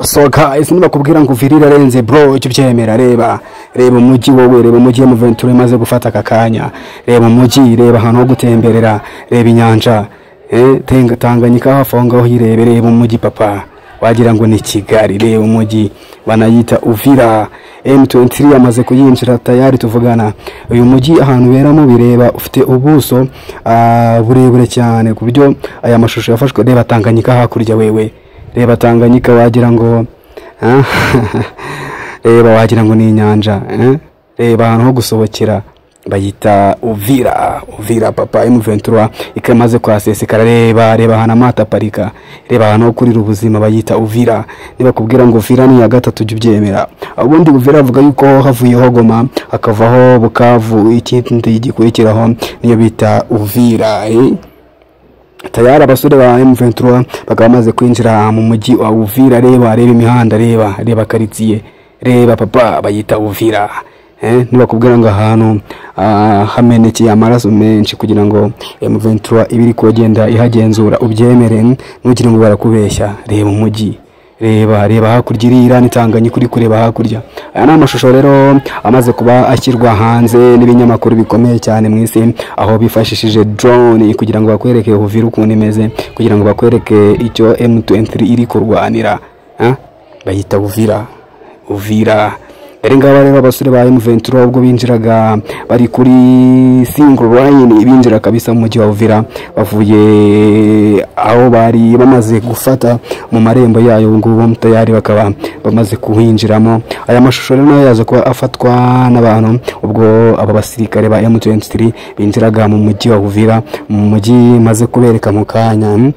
So guys, niba kubwira ngo Uvira renze bro, icyo byemera. Reba umujyi wowe, reba umujyi mu Ventura imaze gufata akakanya, reba umujyi, reba ahantu ho gutemberera, reba inyanja, Tanganyika hafi aho ngaho hirebe, reba umujyi papa, wagira ngo ni Kigali, reba umujyi banayita Uvira. M23 yamaze kuyinjira tayari tuvugana. Uyu mujyi ahantu beramo bireba ufite ubuso burebure cyane ku buryo aya mashusho yafashwe. Reba Tanganyika hakurya wewe, reba Tanganyika wagira ngo reba wagira ngo ni inyanja, reba ahantu ho gusohokera bayita Uvira papa. M23 ikamaze kwasesekara, reba ahantu amata parika, reba ahantu ho kurira ubuzima bayita Uvira. Niba kubwira ngo Uvira ni ya gatatu jya ubyemera. Ubundi Uvira avuga yuko havuyeho Goma hakavaho Bukavu, ikindi gikurikiraho niyo bita Uvira. Tayari abasore ba M23 bakaba bamaze kwinjira mu mujyi wa Uvira. Reba imihanda, reba karitsiye, reba papa bayita Uvira. Niba kubwira ngo ahantu hamenekeye amaraso menshi kugira ngo M23 ibiri kugenda ihagenzura ubyemere, ntugire ngo barakubeshya. Reba umujyi, reba hakurya irira nitanganye kuri kureba hakurya. Aya ni amashusho rero amaze kuba ashyirwa hanze n'ibinyamakuru bikomeye cyane mu isi, aho bifashishije drone kugira ngo bakwereke Uvira ukuntu imeze, kugira ngo bakwereke icyo M23 iri kurwanira. Bayita Uvira. Ngaba rero abasore ba M23 ubwo binjiraga bari kuri single line, binjira kabisa mu mujyi wa Uvira, bavuye aho bari bamaze gufata mu marembo yayo. Ngubu tayari bakaba bamaze kuhinjiramo. Aya mashusho rero yaje kuba afatwa n'abantu ubwo aba basirikare ba M23 binjiraga mu mujyi wa Uvira, mu mujyi maze kubereka mu kanya.